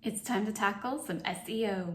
It's time to tackle some SEO.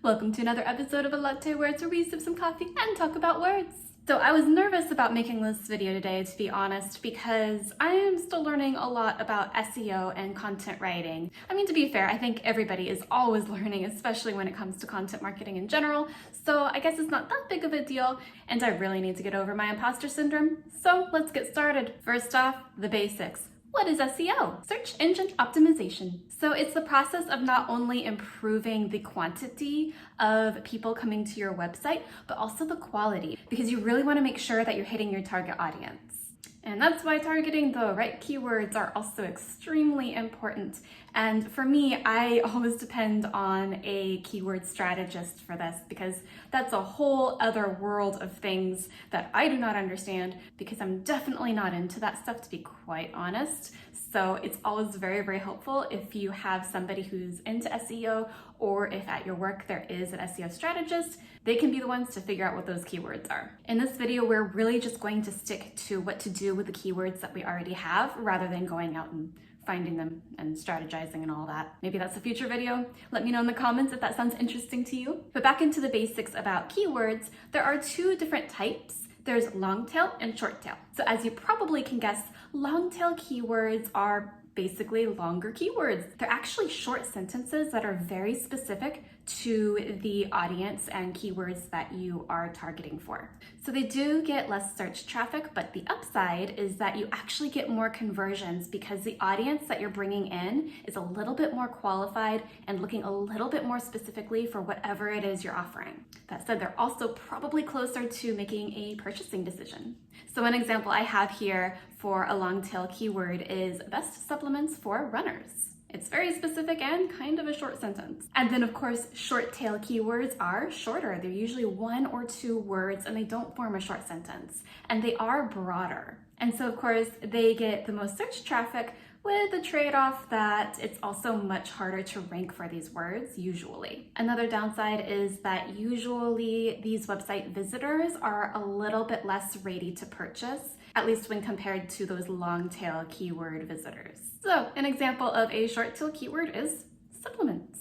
Welcome to another episode of A Latte Words, where we sip some coffee and talk about words. So I was nervous about making this video today, to be honest, because I am still learning a lot about SEO and content writing. I mean, to be fair, I think everybody is always learning, especially when it comes to content marketing in general. So I guess it's not that big of a deal, and I really need to get over my imposter syndrome. So let's get started. First off, the basics. What is SEO? Search engine optimization. So it's the process of not only improving the quantity of people coming to your website, but also the quality, because you really want to make sure that you're hitting your target audience. And that's why targeting the right keywords are also extremely important. And for me, I always depend on a keyword strategist for this, because that's a whole other world of things that I do not understand, because I'm definitely not into that stuff, to be quite honest. So it's always very, very helpful if you have somebody who's into SEO, or if at your work there is an SEO strategist. They can be the ones to figure out what those keywords are. In this video, we're really just going to stick to what to do with the keywords that we already have, rather than going out and finding them and strategizing and all that. Maybe that's a future video. Let me know in the comments if that sounds interesting to you. But back into the basics about keywords, there are two different types. There's long tail and short tail. So as you probably can guess, long tail keywords are basically longer keywords. They're actually short sentences that are very specific to the audience and keywords that you are targeting for. So they do get less search traffic, but the upside is that you actually get more conversions, because the audience that you're bringing in is a little bit more qualified and looking a little bit more specifically for whatever it is you're offering. That said, they're also probably closer to making a purchasing decision. So an example I have here for a long tail keyword is best supplements for runners. It's very specific and kind of a short sentence. And then of course, short tail keywords are shorter. They're usually 1 or 2 words, and they don't form a short sentence. And they are broader. And so of course, they get the most search traffic, with the trade-off that it's also much harder to rank for these words, usually. Another downside is that usually these website visitors are a little bit less ready to purchase, at least when compared to those long tail keyword visitors. So an example of a short tail keyword is supplements.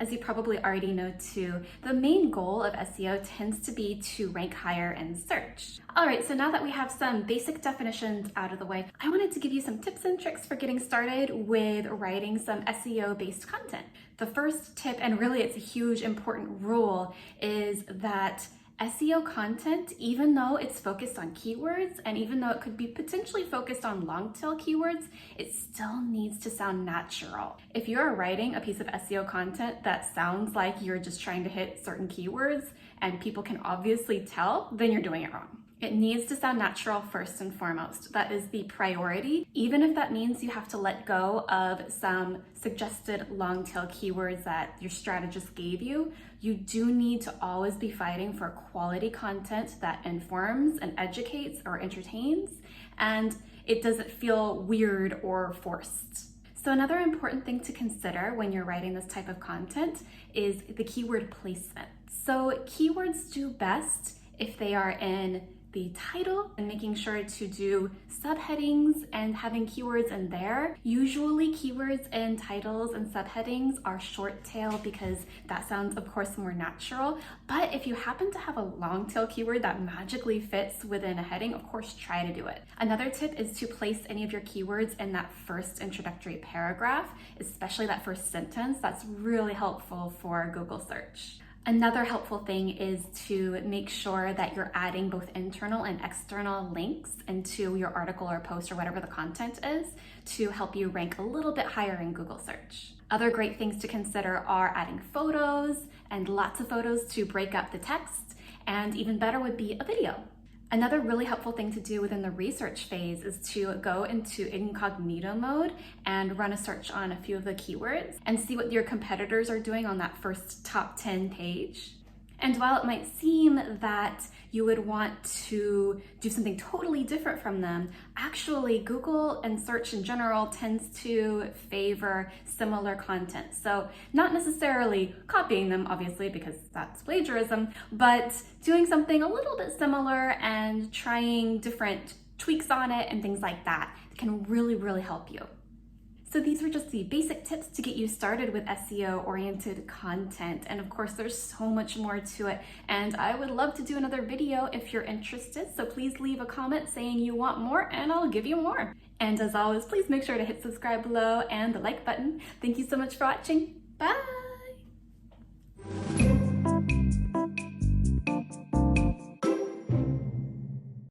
As you probably already know too, the main goal of SEO tends to be to rank higher in search. All right, so now that we have some basic definitions out of the way, I wanted to give you some tips and tricks for getting started with writing some SEO-based content. The first tip, and really it's a huge important rule, is that SEO content, even though it's focused on keywords, and even though it could be potentially focused on long tail keywords, it still needs to sound natural. If you're writing a piece of SEO content that sounds like you're just trying to hit certain keywords and people can obviously tell, then you're doing it wrong. It needs to sound natural first and foremost. That is the priority, even if that means you have to let go of some suggested long tail keywords that your strategist gave you. You do need to always be fighting for quality content that informs and educates or entertains, and it doesn't feel weird or forced. So another important thing to consider when you're writing this type of content is the keyword placement. So keywords do best if they are in the title, and making sure to do subheadings and having keywords in there. Usually keywords in titles and subheadings are short tail, because that sounds of course more natural. But if you happen to have a long tail keyword that magically fits within a heading, of course try to do it. Another tip is to place any of your keywords in that first introductory paragraph, especially that first sentence. That's really helpful for Google search. Another helpful thing is to make sure that you're adding both internal and external links into your article or post or whatever the content is, to help you rank a little bit higher in Google search. Other great things to consider are adding photos, and lots of photos to break up the text, and even better would be a video. Another really helpful thing to do within the research phase is to go into incognito mode and run a search on a few of the keywords and see what your competitors are doing on that first top 10 page. And while it might seem that you would want to do something totally different from them, actually Google and search in general tends to favor similar content. So not necessarily copying them, obviously, because that's plagiarism, but doing something a little bit similar and trying different tweaks on it and things like that can really help you. So these were just the basic tips to get you started with SEO-oriented content. And of course, there's so much more to it. And I would love to do another video if you're interested. So please leave a comment saying you want more and I'll give you more. And as always, please make sure to hit subscribe below and the like button. Thank you so much for watching. Bye!